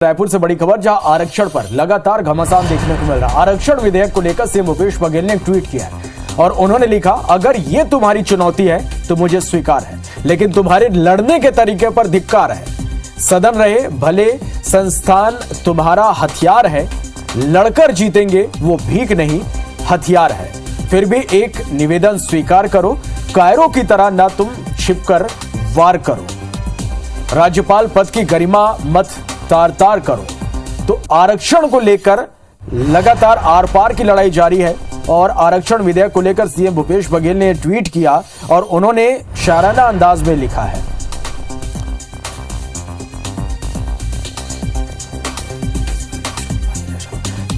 रायपुर से बड़ी खबर, जहां आरक्षण पर लगातार घमासान देखने को मिल रहा है। आरक्षण विधेयक को लेकर सीएम भूपेश बघेल ने एक ट्वीट किया है और उन्होंने लिखा, अगर ये तुम्हारी चुनौती है तो मुझे स्वीकार है, लेकिन तुम्हारे लड़ने के तरीके पर धिक्कार है। सदन रहे भले संस्थान तुम्हारा हथियार है, लड़कर जीतेंगे वो भीख नहीं हथियार है। फिर भी एक निवेदन स्वीकार करो, कायरों की तरह ना तुम छिपकर वार करो। राज्यपाल पद की गरिमा मत तार तार करो। तो आरक्षण को लेकर लगातार आर पार की लड़ाई जारी है और आरक्षण विधेयक को लेकर सीएम भूपेश बघेल ने ट्वीट किया और उन्होंने शायराना अंदाज में लिखा है।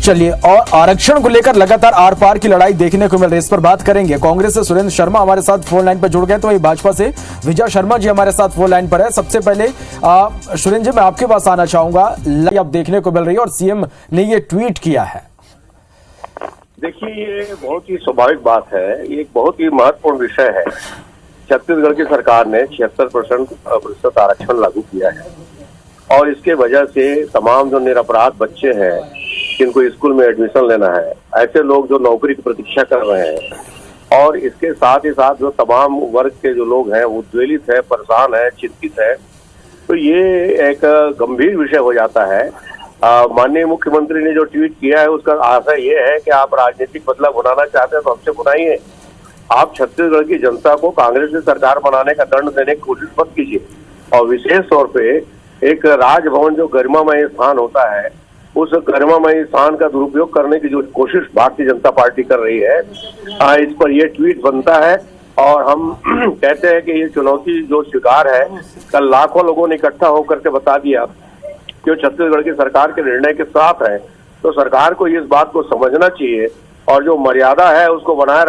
चलिए, और आरक्षण को लेकर लगातार आर पार की लड़ाई देखने को मिल रही है, इस पर बात करेंगे। कांग्रेस से सुरेंद्र शर्मा हमारे साथ फोन लाइन पर जुड़ गए, तो वही भाजपा से विजय शर्मा जी हमारे साथ फोन लाइन पर है। सबसे पहले सुरेंद्र जी, मैं आपके पास आना चाहूंगा। अब देखने को मिल रही है और सीएम ने ये ट्वीट किया है। देखिए, ये बहुत ही स्वाभाविक बात है, ये एक बहुत ही महत्वपूर्ण विषय है। छत्तीसगढ़ की सरकार ने 76% आरक्षण लागू किया है और इसके वजह से तमाम जो निरपराध बच्चे हैं जिनको स्कूल में एडमिशन लेना है, ऐसे लोग जो नौकरी की प्रतीक्षा कर रहे हैं और इसके साथ ही साथ जो तमाम वर्ग के जो लोग हैं उद्वेलित है, परेशान है, चिंतित है, तो ये एक गंभीर विषय हो जाता है। माननीय मुख्यमंत्री ने जो ट्वीट किया है उसका आशय ये है कि आप राजनीतिक बदलाव बनाना चाहते हैं तो हमसे बुनाइए, आप छत्तीसगढ़ की जनता को कांग्रेस की सरकार बनाने का दंड देने की कोशिश मत कीजिए। और विशेष तौर पे एक राजभवन जो गरिमामय स्थान होता है, उस गरिमामय स्थान का दुरुपयोग करने की जो कोशिश भारतीय जनता पार्टी कर रही है, इस पर यह ट्वीट बनता है। और हम कहते हैं कि ये चुनौती जो स्वीकार है, कल लाखों लोगों ने इकट्ठा होकर के बता दिया कि छत्तीसगढ़ की सरकार के निर्णय के साथ है, तो सरकार को इस बात को समझना चाहिए और जो मर्यादा है उसको बनाए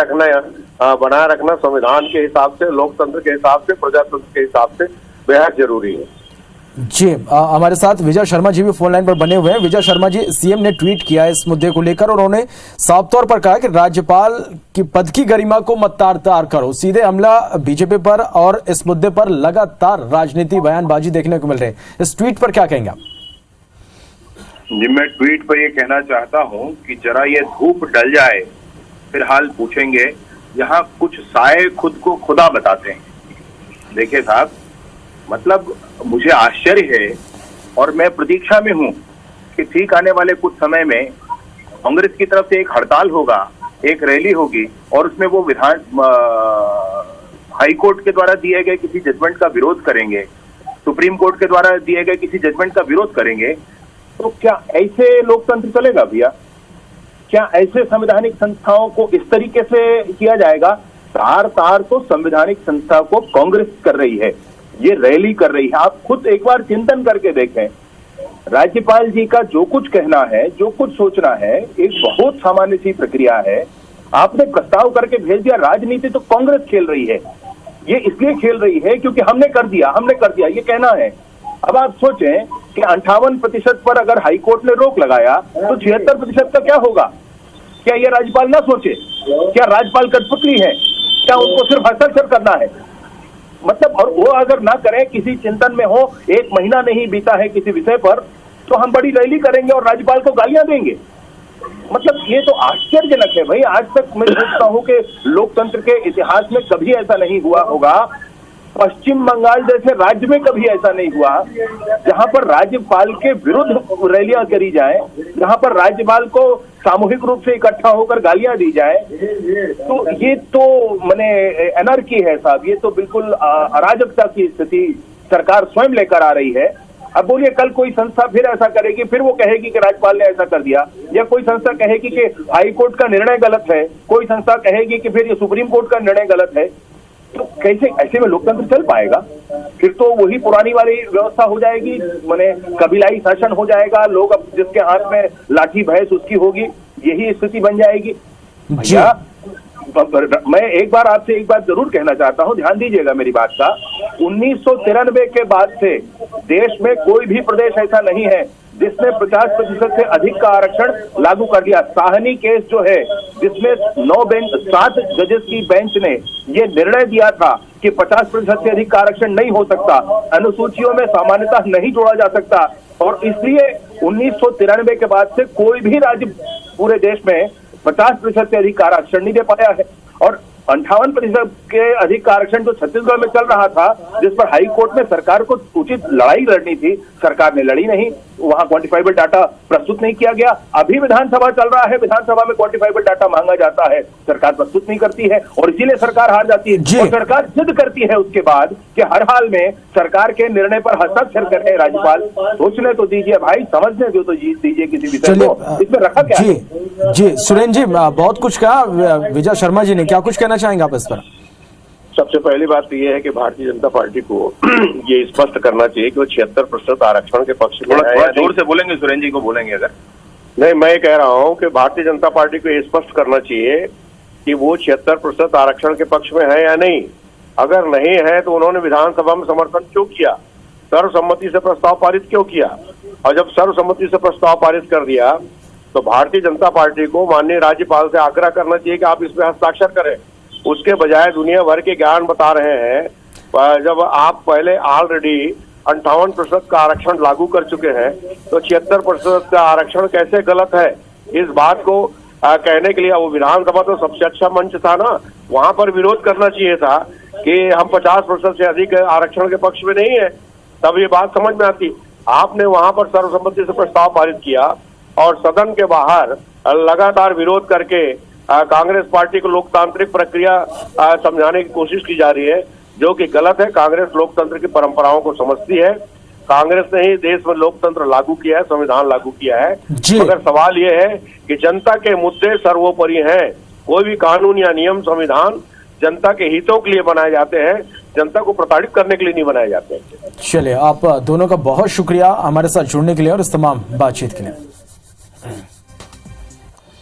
रखना संविधान के हिसाब से, लोकतंत्र के हिसाब से, प्रजातंत्र के हिसाब से बेहद जरूरी है। जी, हमारे साथ विजय शर्मा जी भी फोन लाइन पर बने हुए हैं। विजय शर्मा जी, सीएम ने ट्वीट किया है इस मुद्दे को लेकर और उन्होंने साफ तौर पर कहा कि राज्यपाल की पद की गरिमा को मत तार तार करो। सीधे हमला बीजेपी पर और इस मुद्दे पर लगातार राजनीति बयानबाजी देखने को मिल रही है। इस ट्वीट पर क्या कहेंगे आप? जी, मैं ट्वीट पर ये कहना चाहता हूं कि जरा ये धूप डल जाए, फिर हाल पूछेंगे। यहाँ कुछ साए खुद को खुदा बताते हैं। देखिए साहब, मतलब मुझे आश्चर्य है और मैं प्रतीक्षा में हूं कि ठीक आने वाले कुछ समय में कांग्रेस की तरफ से एक हड़ताल होगा, एक रैली होगी और उसमें वो हाई कोर्ट के द्वारा दिए गए किसी जजमेंट का विरोध करेंगे, सुप्रीम कोर्ट के द्वारा दिए गए किसी जजमेंट का विरोध करेंगे। तो क्या ऐसे लोकतंत्र चलेगा भैया? क्या ऐसे संवैधानिक संस्थाओं को इस तरीके से किया जाएगा? तार तार तो संवैधानिक संस्था को कांग्रेस कर रही है, ये रैली कर रही है। आप खुद एक बार चिंतन करके देखें, राज्यपाल जी का जो कुछ कहना है, जो कुछ सोचना है, एक बहुत सामान्य सी प्रक्रिया है। आपने प्रस्ताव करके भेज दिया। राजनीति तो कांग्रेस खेल रही है, ये इसलिए खेल रही है क्योंकि हमने कर दिया ये कहना है। अब आप सोचें कि 58% पर अगर हाईकोर्ट ने रोक लगाया तो 76% का क्या होगा? क्या ये राज्यपाल ना सोचे? क्या राज्यपाल कठपुतली है? क्या उनको सिर्फ हस्ताक्षर करना है? मतलब, और वो अगर ना करें, किसी चिंतन में हो, एक महीना नहीं बीता है किसी विषय पर, तो हम बड़ी रैली करेंगे और राज्यपाल को गालियां देंगे। मतलब ये तो आश्चर्यजनक है भाई। आज तक मैं सोचता हूं कि लोकतंत्र के इतिहास में कभी ऐसा नहीं हुआ होगा। पश्चिम बंगाल जैसे राज्य में कभी ऐसा नहीं हुआ जहां पर राज्यपाल के विरुद्ध रैलियां करी जाए, जहां पर राज्यपाल को सामूहिक रूप से इकट्ठा होकर गालियां दी जाए। तो ये तो माने एनर्की है साहब, ये तो बिल्कुल अराजकता की स्थिति सरकार स्वयं लेकर आ रही है। अब बोलिए, कल कोई संस्था फिर ऐसा करेगी, फिर वो कहेगी कि राज्यपाल ने ऐसा कर दिया, या कोई संस्था कहेगी कि हाई कोर्ट का निर्णय गलत है, कोई संस्था कहेगी कि फिर ये सुप्रीम कोर्ट का निर्णय गलत है। तो कैसे ऐसे में लोकतंत्र चल पाएगा? फिर तो वही पुरानी वाली व्यवस्था हो जाएगी, माने कबीलाई शासन हो जाएगा। लोग अब जिसके हाथ में लाठी भैंस उसकी होगी, यही स्थिति बन जाएगी। भैया, मैं एक बार आपसे एक बात जरूर कहना चाहता हूं, ध्यान दीजिएगा मेरी बात का। 1993 के बाद से देश में कोई भी प्रदेश ऐसा नहीं है जिसने 50% से अधिक का आरक्षण लागू कर दिया। साहनी केस जो है, जिसमें 7 जजेस की बेंच ने ये निर्णय दिया था कि 50% से अधिक का आरक्षण नहीं हो सकता, अनुसूचियों में सामान्यतः नहीं जोड़ा जा सकता, और इसलिए 1993 के बाद से कोई भी राज्य पूरे देश में 50% से अधिक आरक्षण नहीं दे पाया है। और 58% के अधिक आरक्षण जो छत्तीसगढ़ में चल रहा था, जिस पर हाई कोर्ट में सरकार को उचित लड़ाई लड़नी थी, सरकार ने लड़ी नहीं, वहां क्वांटिफाइबल डाटा प्रस्तुत नहीं किया गया। अभी विधानसभा चल रहा है, विधानसभा में क्वांटिफाइबल डाटा मांगा जाता है, सरकार प्रस्तुत नहीं करती है और इसीलिए सरकार हार जाती है। और सरकार जिद करती है उसके बाद कि हर हाल में सरकार के निर्णय पर हस्ताक्षर कर रहे राज्यपाल। सोचने तो दीजिए भाई, समझने दो तो दीजिए किसी विषय को, इसमें रखा क्या है? जी सुरेंद्र जी, बहुत कुछ कहा विजय शर्मा जी ने, क्या कुछ कहना चाहेंगे आप इस पर? सबसे पहली बात तो ये है कि भारतीय जनता पार्टी को ये स्पष्ट करना चाहिए कि वो 76% आरक्षण के पक्ष में है। थोड़ा जोर से बोलेंगे, सुरेंद्र जी को बोलेंगे अगर। नहीं, मैं कह रहा हूं कि भारतीय जनता पार्टी को ये स्पष्ट करना चाहिए कि वो 76% आरक्षण के पक्ष में है या नहीं। अगर नहीं है तो उन्होंने विधानसभा में समर्थन क्यों किया, सर्वसम्मति से प्रस्ताव पारित क्यों किया? और जब सर्वसम्मति से प्रस्ताव पारित कर दिया तो भारतीय जनता पार्टी को माननीय राज्यपाल से आग्रह करना चाहिए कि आप इसमें हस्ताक्षर करें। उसके बजाय दुनिया भर के ज्ञान बता रहे हैं, जब आप पहले ऑलरेडी 58% का आरक्षण लागू कर चुके हैं तो 76% का आरक्षण कैसे गलत है? इस बात को कहने के लिए वो विधानसभा तो सबसे अच्छा मंच था ना, वहां पर विरोध करना चाहिए था कि हम 50% से अधिक आरक्षण के पक्ष में नहीं है, तब ये बात समझ में आती। आपने वहां पर सर्वसम्मति से प्रस्ताव पारित किया और सदन के बाहर लगातार विरोध करके कांग्रेस पार्टी को लोकतांत्रिक प्रक्रिया समझाने की कोशिश की जा रही है, जो कि गलत है। कांग्रेस लोकतंत्र की परंपराओं को समझती है। कांग्रेस ने ही देश में लोकतंत्र लागू किया है, संविधान लागू किया है। मगर सवाल ये है कि जनता के मुद्दे सर्वोपरि हैं। कोई भी कानून या नियम, संविधान जनता के हितों के लिए बनाए जाते हैं, जनता को प्रताड़ित करने के लिए नहीं बनाए जाते हैं। चलिए, आप दोनों का बहुत शुक्रिया हमारे साथ जुड़ने के लिए और इस तमाम बातचीत के लिए।